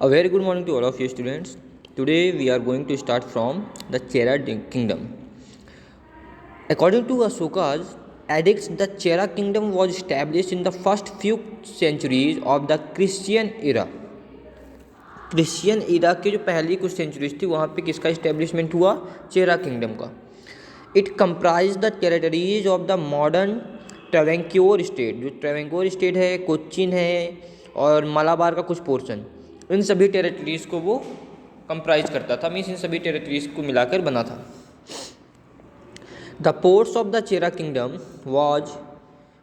A very good morning to all of you students. Today we are going to start from the Chera kingdom. According to Ashoka's edicts, the Chera kingdom was established in the first few centuries of the Christian era. Christian era के जो पहली कुछ centuries थी वहाँ पे किसका establishment हुआ? Chera kingdom का. It comprise the territories of the modern Travancore state. जो ट्रेवेंक्योर स्टेट है, कोच्चिन है और मलाबार का कुछ पोर्शन, इन सभी टेरिटरीज को वो कंप्राइज करता था. मीन्स इन सभी टेरिटरीज को मिलाकर बना था. The ports of the Chera kingdom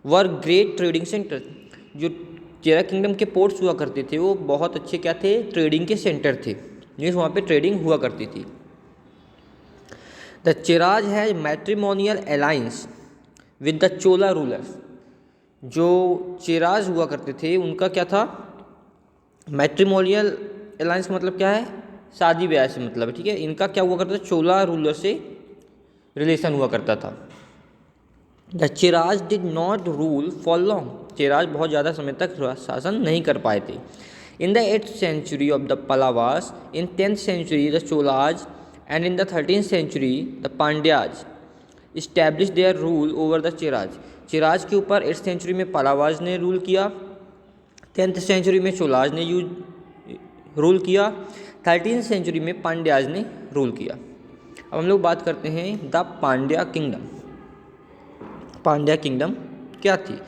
were great trading centre. जो चेरा किंगडम के पोर्ट्स हुआ करते थे वो बहुत अच्छे क्या थे? ट्रेडिंग के सेंटर थे. मीन्स वहाँ पे ट्रेडिंग हुआ करती थी. The Cheras has matrimonial aligns with the Chola rulers. जो चेराज हुआ करते थे उनका क्या था? मैट्रिमोनियल अलाइंस का मतलब क्या है? शादी ब्याह से मतलब है. ठीक है, इनका क्या हुआ करता था? चोला रूलर से रिलेशन हुआ करता था. The Cheras did not rule for long. Cheras बहुत ज़्यादा समय तक शासन नहीं कर पाए थे. In the 8th century of the Pallavas, in 10th century the Cholas, and in the 13th century the Pandyas established their rule over the Cheras. Cheras के ऊपर 8th century में पलावाज ने रूल किया, 10th century में चोलाज ने रूल किया, 13th century में पांड्याज ने रूल किया. अब हम लोग बात करते हैं the Pandya kingdom. Pandya kingdom क्या थी?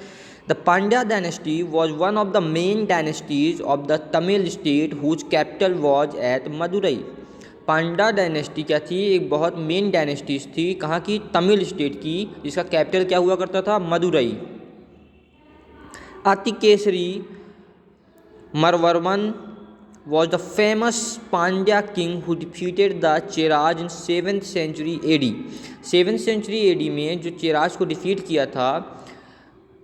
The Pandya dynasty was one of the main dynasties of the Tamil state whose capital was at Madurai. Pandya dynasty क्या थी? एक बहुत मेन डायनेस्टीज थी. कहाँ की? तमिल स्टेट की, जिसका कैपिटल क्या हुआ करता था? Madurai. अतिकेसरी मरवर्मन was the famous Pandya king who defeated the Cheras in 7th century AD. 7th century AD में जो चेराज को डिफीट किया था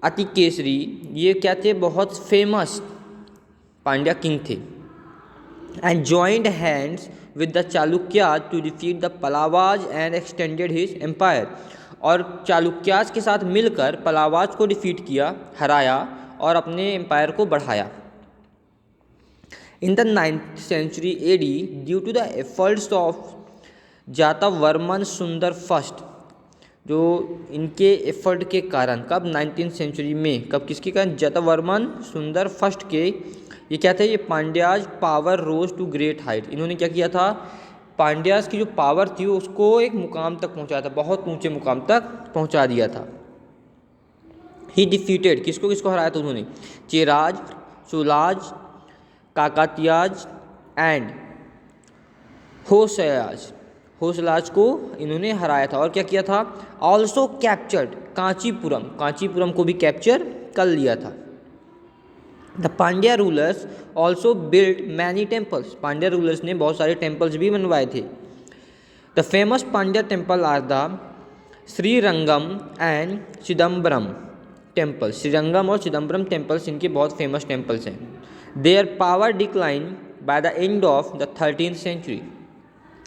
अतिकेसरी, ये क्या थे? बहुत फेमस पांड्या किंग थे. And joined hands with the Chalukyas to defeat the Pallavas and extended his empire. और चालुक्याज के साथ मिलकर पलावाज को डिफीट किया, हराया और अपने एम्पायर को बढ़ाया. In the 9th century AD, due to the efforts of जातवर्मन सुंदर फर्स्ट, जो इनके एफर्ट के कारण, कब? 19th century में. कब? किसके कारण? जातवर्मन सुंदर फर्स्ट के. ये क्या थे? ये Pandyas power rose to great height. इन्होंने क्या किया था? पांड्याज की जो पावर थी उसको एक मुकाम तक पहुंचाया था, बहुत ऊंचे मुकाम तक पहुंचा दिया था. ही डिफीटेड, किसको किसको हराया था उन्होंने? चेराज, चोलाज, काकातियाज एंड होसलाज. होसलाज को इन्होंने हराया था. और क्या किया था? Also captured Kanchipuram. कांचीपुरम को भी कैप्चर कर लिया था. The Pandya rulers also build many temples. Pandya rulers ने बहुत सारे टेम्पल्स भी बनवाए थे. The famous Pandya temple are the Srirangam and Chidambaram temple. Srirangam और चिदम्बरम टेम्पल्स इनके बहुत फेमस टेम्पल्स हैं. Their power decline by the end of the 13th century.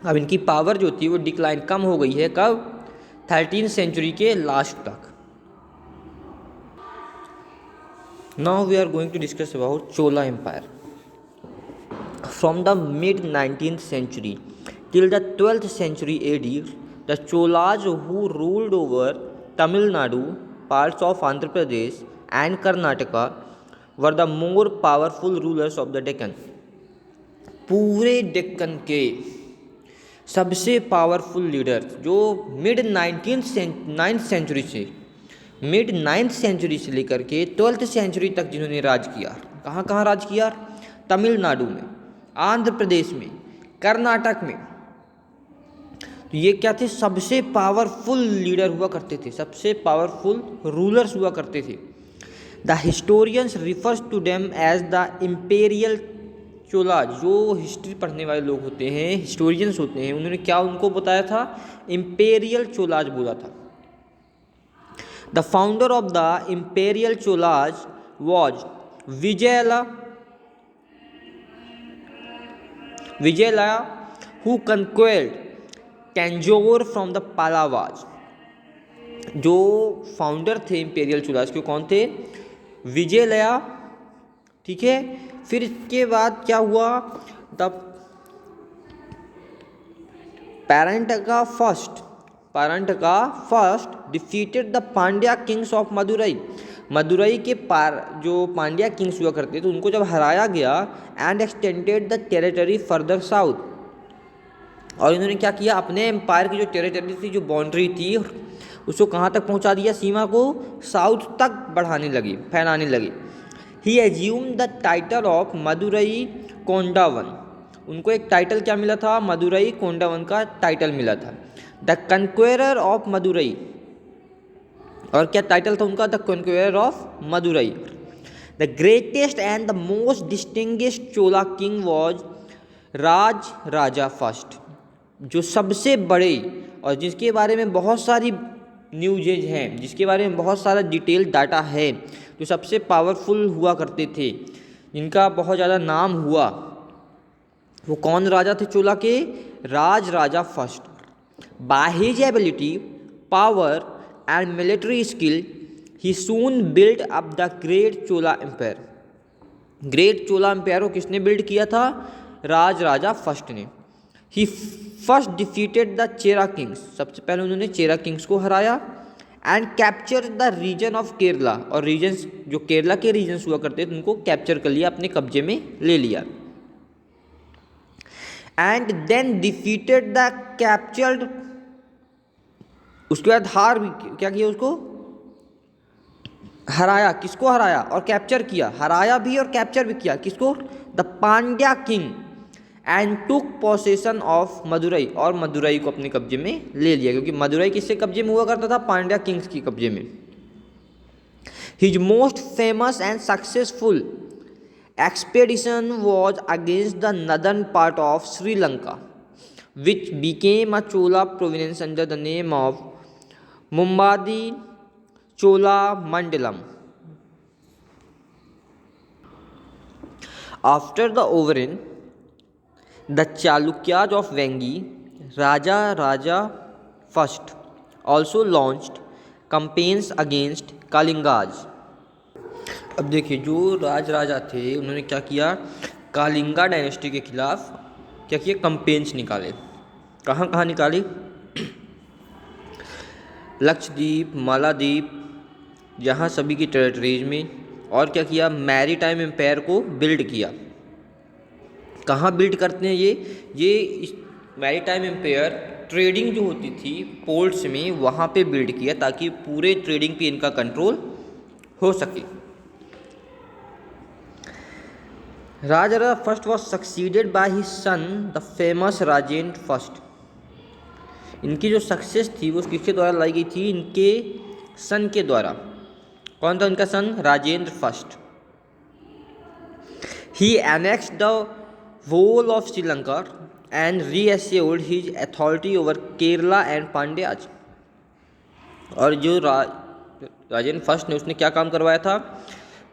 अब इनकी पावर जो थी वो डिक्लाइन, कम हो गई है. कब? 13th century के लास्ट तक. Now we are going to discuss about Chola empire. From the mid 19th century till the 12th century AD, the Cholas who ruled over Tamil Nadu, parts of Andhra Pradesh and Karnataka were the more powerful rulers of the Deccan. पूरे डेक्कन के सबसे powerful leader जो mid 9th century से, mid 9th century से लेकर के 12th century तक जिन्होंने राज किया. कहाँ कहाँ राज किया? तमिलनाडु में, आंध्र प्रदेश में, कर्नाटक में. तो ये क्या थे? सबसे पावरफुल लीडर हुआ करते थे, सबसे पावरफुल रूलर्स हुआ करते थे. The historians refers to them as the imperial Cholas. जो हिस्ट्री पढ़ने वाले लोग होते हैं, हिस्टोरियंस होते हैं, उन्होंने क्या उनको बताया था? इम्पेरियल चोलाज बोला था. The founder of the imperial Cholas was Vijayalaya who conquered Tanjore from the Pallavas. जो फाउंडर थे इम्पेरियल चोलाज के, कौन थे? विजयलया. ठीक है, फिर इसके बाद क्या हुआ, the Parantaka first defeated the Pandya Kings of Madurai. Madurai के जो पांड्या किंग्स हुआ करते थे उनको जब हराया गया, and extended the territory further south, और इन्होंने क्या किया, अपने एम्पायर की जो टेरिटरी थी, जो बाउंड्री थी, उसको कहाँ तक पहुँचा दिया, सीमा को साउथ तक फैलाने लगी। He assume the title of Madurai Kondavan. उनको एक टाइटल क्या मिला था, मदुरई कोंडावन का टाइटल मिला था। द कन्क्वेरर ऑफ मदुरई, और क्या टाइटल था उनका, the conqueror of Madurai. The greatest and the most distinguished Chola king was Raja Raja first. जो सबसे बड़े और जिसके बारे में बहुत सारी न्यूजेज हैं, जिसके बारे में बहुत सारा डिटेल डाटा है, जो सबसे पावरफुल हुआ करते थे, जिनका बहुत ज़्यादा नाम हुआ, वो कौन राजा थे चोला के, Raja Raja first. By his ability, power and military skill he soon build up the great Chola empire. Great Chola empire को किसने बिल्ड किया था, राज राजा फर्स्ट ने। He first defeated the Chera kings, सबसे पहले उन्होंने चेरा किंग्स को हराया, and capture the region of Kerala, और रीजन्स जो केरला के रीजन्स हुआ करते थे उनको कैप्चर कर लिया, अपने कब्जे में ले लिया। And then defeated the captured, उसके बाद हार भी क्या किया, उसको हराया, किसको हराया और कैप्चर किया, हराया भी और कैप्चर भी किया, किसको, the Pandya king, and took possession of Madurai, और मदुरई को अपने कब्जे में ले लिया, क्योंकि मदुरई किसके कब्जे में हुआ करता था, पांड्या किंग्स की कब्जे में। His most famous and successful expedition was against the northern part of Sri Lanka, which became a Chola province under the name of Mumbadi Chola Mandalam. After the overrun the Chalukyas of Vengi, Raja first also launched campaigns against Kalingas। अब देखिए, जो राजा थे उन्होंने क्या किया, Kalinga dynasty के खिलाफ क्या किया, कैंपेन्स निकाले। कहाँ कहाँ निकाले, लक्षद्वीप, मालादीप, जहाँ सभी की टेरिटरीज में। और क्या किया, मैरीटाइम एम्पायर को बिल्ड किया। कहाँ बिल्ड करते हैं ये मैरीटाइम एम्पायर ट्रेडिंग जो होती थी पोर्ट्स में, वहाँ पे बिल्ड किया, ताकि पूरे ट्रेडिंग पे इनका कंट्रोल हो सके। Raja first was succeeded by his son the famous Rajendra first. इनकी जो सक्सेस थी वो किसके द्वारा लाई गई थी, इनके सन के द्वारा। कौन था उनका son, Rajendra first. He annexed the whole of Sri Lanka and reassured his authority over Kerala and Pandyas। और जो राजेंद्र फर्स्ट ने उसने क्या काम करवाया था,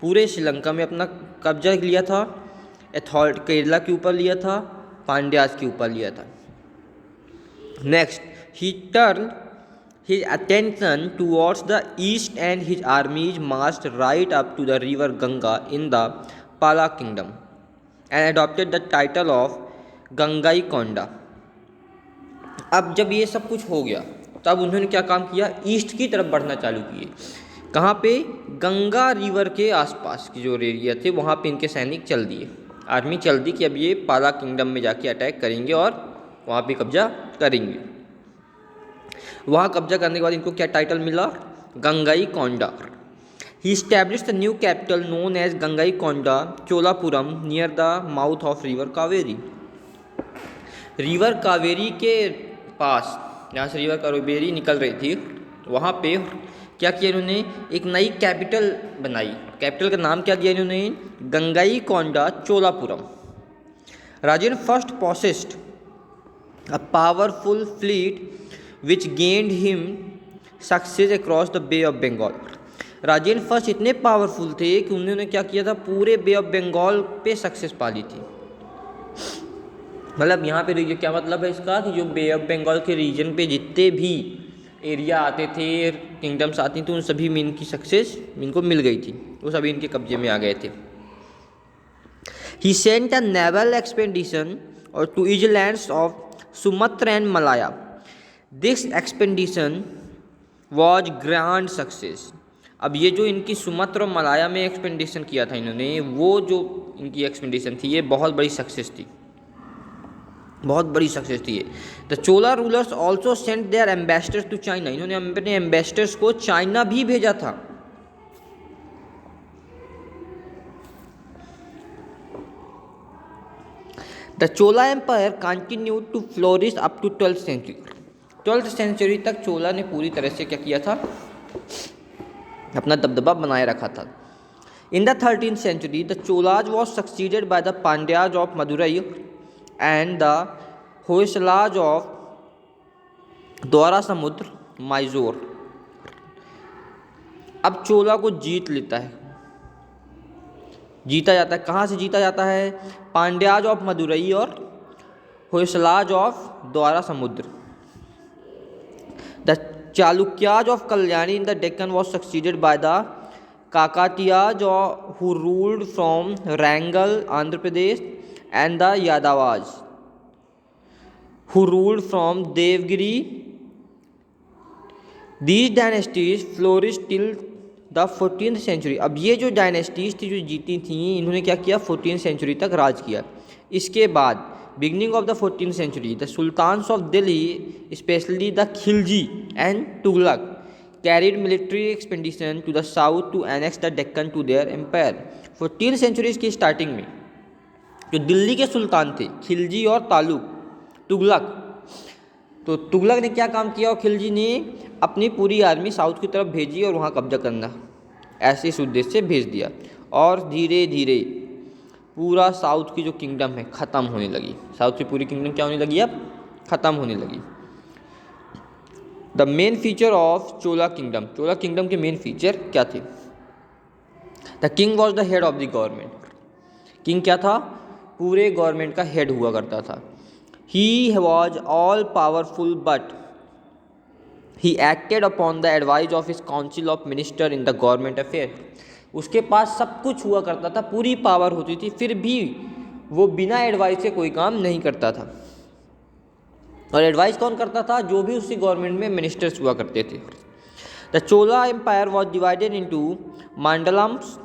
पूरे श्रीलंका में अपना कब्जा लिया था, अथॉरिटी केरला के ऊपर लिया था, पांड्यास के ऊपर लिया था। Next, he turn his attention towards the east and his armies marched right up to the river Ganga in the Pala kingdom and adopted the title of Gangai Konda. अब जब ये सब कुछ हो गया तब उन्होंने क्या काम किया, ईस्ट की तरफ बढ़ना चालू किए। कहाँ पे, गंगा रिवर के आसपास की जो एरिया थे वहाँ पे इनके सैनिक चल दिए, आर्मी चल दी कि अब ये पाला किंगडम में जाके अटैक करेंगे और वहाँ पे कब्जा करेंगे। वहाँ कब्जा करने के बाद इनको क्या टाइटल मिला, Gangai Konda. He established the new capital known as Gangai Konda Cholapuram near the mouth of river Kaveri. River Kaveri के पास, जहाँ से रिवर कावेरी निकल रही थी, वहाँ पे क्या किया इन्होंने, एक नई कैपिटल बनाई। कैपिटल का नाम क्या दिया इन्होंने, Gangai Konda Cholapuram. Rajendra first possessed a powerful fleet which gained him success across the bay of Bengal. Rajendra first इतने पावरफुल थे कि उन्होंने क्या किया था, पूरे बे ऑफ बंगाल पे सक्सेस पा ली थी। मतलब यहाँ पे क्या मतलब है इसका, कि जो बे ऑफ बंगाल के रीजन पे जितने भी एरिया आते थे, किंगडम्स आती थी, उन सभी में इनकी सक्सेस इनको मिल गई थी, वो सभी इनके कब्जे में आ गए थे। He sent a naval expedition to islands of Sumatra and Malaya. This expedition was grand success. अब ये जो इनकी सुमत्र और मलाया में एक्सपेडिशन किया था इन्होंने, वो जो इनकी एक्सपेडिशन थी ये बहुत बड़ी सक्सेस थी, बहुत बड़ी सक्सेस थी ये। The Chola rulers also sent their ambassadors to China, इन्होंने अपने एम्बेसडर्स को चाइना भी भेजा था। The Chola empire continued to flourish up to 12th century. 12th century तक चोला ने पूरी तरह से क्या किया था, अपना दबदबा बनाए रखा था। In the 13th century the Cholas was succeeded by the Pandyas of Madurai and the Hoysalas of Dwara Samudra Mysore. अब चोला को जीत लेता है, जीता जाता है। कहाँ से जीता जाता है? पांड्याज ऑफ मदुरई और होयसलाज of Dwara Samudra. The Chalukyas of Kalyani in the Deccan was succeeded by the Kakatiyas who ruled from Warangal Andhra Pradesh and the Yadavas who ruled from Devagiri. These dynasties flourish till the 14th century. अब ये जो डायनेस्टीज थी जो जीती थी, इन्होंने क्या किया, 14th सेंचुरी तक राज किया। इसके बाद beginning of the 14th century the sultans of Delhi specially the Khilji and Tughlaq carried military expedition to the south to annex the Deccan to their empire. 14th century की स्टार्टिंग में जो दिल्ली के सुल्तान थे, खिलजी और तुगलक, तो तुगलक ने क्या काम किया और खिलजी ने अपनी पूरी आर्मी साउथ की तरफ भेजी और वहाँ कब्जा करना, ऐसे इस उद्देश्य से भेज दिया। और धीरे धीरे पूरा साउथ की जो किंगडम है ख़त्म होने लगी। साउथ की पूरी किंगडम क्या होने लगी, अब ख़त्म होने लगी। The main feature of Chola kingdom, Chola kingdom के मेन फीचर क्या थे? The king was the head of the government. King क्या था? पूरे गवर्नमेंट का हेड हुआ करता था। He was all powerful but he acted upon the advice of his council of minister in the government affair. उसके पास सब कुछ हुआ करता था, पूरी पावर होती थी, फिर भी वो बिना एडवाइस के कोई काम नहीं करता था। और एडवाइस कौन करता था? जो भी उसी गवर्नमेंट में मिनिस्टर्स हुआ करते थे। The Chola empire was divided into mandalams.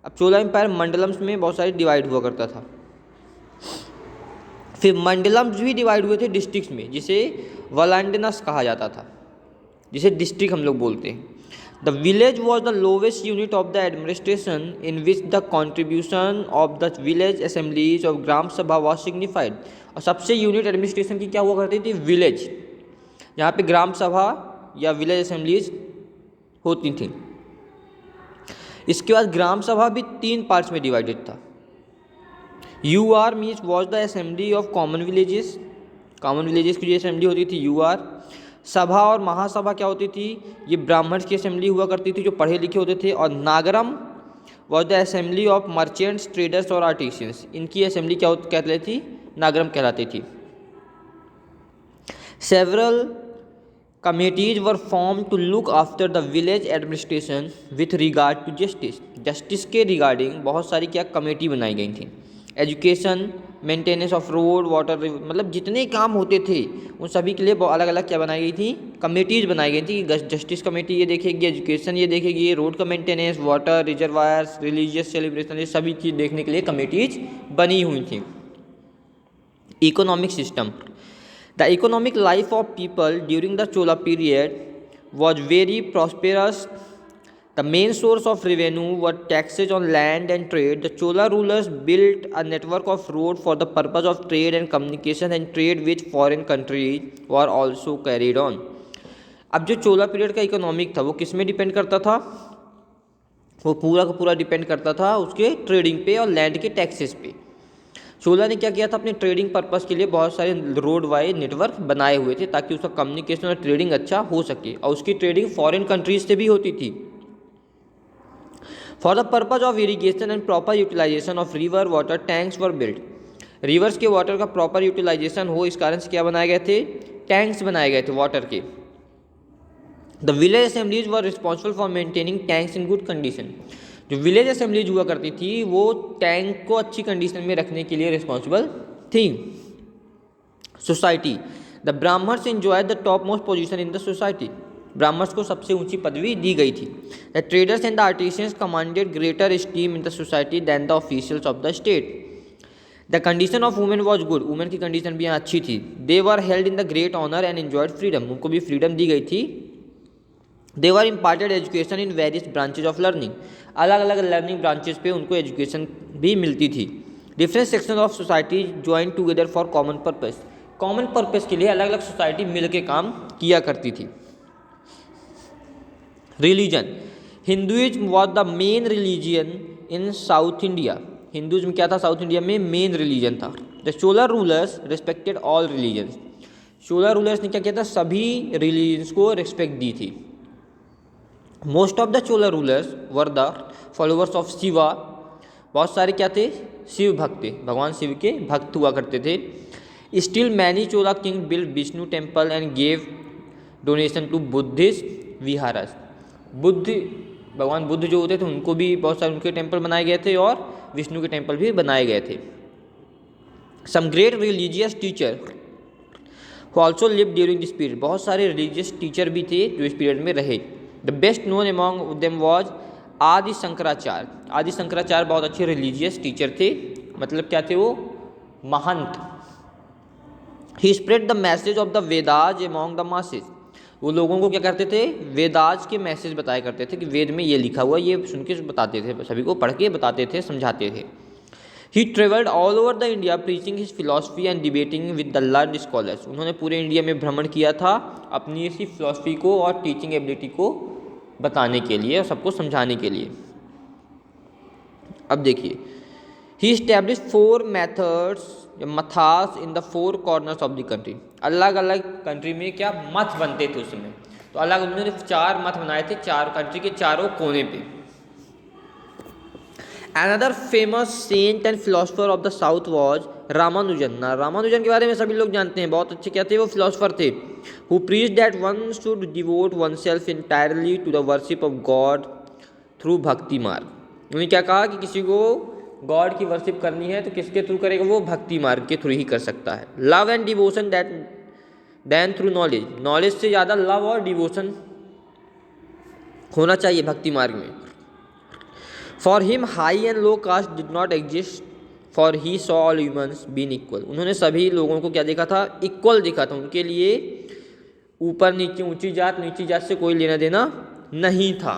अब चोला एम्पायर मंडलम्स में बहुत सारे डिवाइड हुआ करता था। फिर मंडलम्स भी डिवाइड हुए थे डिस्ट्रिक्ट्स में, जिसे वलांडनस कहा जाता था, जिसे डिस्ट्रिक्ट हम लोग बोलते हैं। The village was the lowest unit of the administration in which the contribution of the village assemblies of ग्राम सभा was signified। और सबसे यूनिट एडमिनिस्ट्रेशन की क्या हुआ करती थी? विलेज, जहाँ पे ग्राम सभा या विलेज असेंबलीज होती थी। इसके बाद ग्राम सभा भी 3 पार्ट्स में डिवाइडेड था। UR means was the assembly of common villages, common villages की जो असेंबली होती थी UR। सभा और महासभा क्या होती थी? ये ब्राह्मण्स की असेंबली हुआ करती थी जो पढ़े लिखे होते थे। और Nagaram was the assembly of merchants, traders और आर्टिशियंस। इनकी असेंबली क्या कहलाती थी? नागरम कहलाती थी। Several committees were form to look after the village administration with regard to justice. Justice के रिगार्डिंग बहुत सारी क्या कमेटी बनाई गई थी। Education, maintenance of road, water, मतलब जितने काम होते थे उन सभी के लिए अलग अलग क्या बनाई गई थी? कमेटीज़ बनाई गई थी। जस्टिस कमेटी ये देखेगी, एजुकेशन ये देखेगी, रोड का maintenance, water, reservoirs, religious celebration, ये सभी चीज़ देखने के लिए कमेटीज बनी हुई थी। Economic system, the economic life of people during the Chola period was very prosperous. The main source of revenue were taxes on land and trade. The Chola rulers built a network of roads for the purpose of trade and communication, and trade with foreign countries were also carried on. अब जो चोला period का economic था वो किस में depend करता था? वो पूरा का पूरा डिपेंड करता था उसके ट्रेडिंग पे और लैंड के टैक्सेस पे। चोला ने क्या किया था? अपने ट्रेडिंग पर्पस के लिए बहुत सारे रोड वाइज नेटवर्क बनाए हुए थे ताकि उसका कम्युनिकेशन और ट्रेडिंग अच्छा हो सके, और उसकी ट्रेडिंग फॉरेन कंट्रीज से भी होती थी। For the purpose of irrigation and proper utilization of river water tanks were built. Reverse के वाटर का प्रॉपर यूटिलाइजेशन हो इस कारण से क्या बनाए गए थे? टैंक्स बनाए गए थे वाटर के। The village assemblies were responsible for maintaining tanks in good condition. जो विलेज असेंबलीज हुआ करती थी वो टैंक को अच्छी कंडीशन में रखने के लिए रिस्पॉन्सिबल थी। Society, the Brahmins enjoy the top most position in the society, Brahmins को सबसे ऊंची पदवी दी गई थी। The traders and the artisans commanded greater esteem in the society than the officials of the state. The condition of women was good, women की condition भी यहाँ अच्छी थी। They were held in the great honour and enjoyed freedom, उनको भी freedom दी गई थी। They were imparted education in various branches of learning, अलग अलग लर्निंग ब्रांचेज पे उनको एजुकेशन भी मिलती थी। Different section of society join together for common purpose, common purpose के लिए अलग अलग सोसाइटी मिल के काम किया करती थी। Religion, Hinduism was the main religion in south India, Hinduism क्या था साउथ इंडिया में, मेन रिलीजन था। The Chola rulers respected all religions, Chola rulers ने क्या किया था, सभी रिलीजन्स को रिस्पेक्ट दी थी। Most of the Chola rulers were the followers of Shiva, बहुत सारे क्या थे, शिव भक्त थे, भगवान शिव के भक्त हुआ करते थे। Still many Chola king build Vishnu temple and gave donation to Buddhist viharas, भगवान बुद्ध जो होते थे उनको भी बहुत सारे उनके टेम्पल बनाए गए थे और विष्णु के टेम्पल भी बनाए गए थे। Some great religious teacher who also live during this period, बहुत सारे रिलीजियस टीचर भी थे जो इस पीरियड में रहे। The best known among them was आदि शंकराचार्य, आदि शंकराचार्य बहुत अच्छे रिलीजियस टीचर थे, मतलब क्या थे वो, महंत। He spread the message of the Vedas among the masses, वो लोगों को क्या करते थे, वेदाज के मैसेज बताया करते थे कि वेद में ये लिखा हुआ, ये सुन के बताते थे, सभी को पढ़ के बताते थे, समझाते थे। He travelled all over the India preaching his philosophy and debating with the learned scholars, उन्होंने पूरे इंडिया में भ्रमण किया था अपनी इसी फिलॉसफी को और टीचिंग एबिलिटी को बताने के लिए और सबको समझाने के लिए। अब देखिए, he establish 4 methods mathas in the 4 corners of the country, अलग अलग कंट्री में क्या मथ बनते थे उस समय, तो अलग उन्होंने 4 मथ बनाए थे, 4 कंट्री के चारों कोने पे। Another famous saint and philosopher of the south was Ramanujan, Ramanujan के बारे में सभी लोग जानते हैं, बहुत अच्छे क्या थे वो फिलोसफर थे। Who preached that one should devote one self entirely to the worship of God through bhakti marg, उन्होंने क्या कहा कि किसी को गॉड की वर्शिप करनी है तो किसके थ्रू करेगा, वो भक्ति मार्ग के थ्रू ही कर सकता है। Love and devotion that then through knowledge, knowledge से ज़्यादा लव और डिवोशन होना चाहिए भक्ति मार्ग में। For him high and low caste did not exist for he saw all humans been equal, उन्होंने सभी लोगों को क्या देखा था, इक्वल देखा था, उनके लिए ऊपर नीचे ऊंची जात नीची जात से कोई लेना देना नहीं था।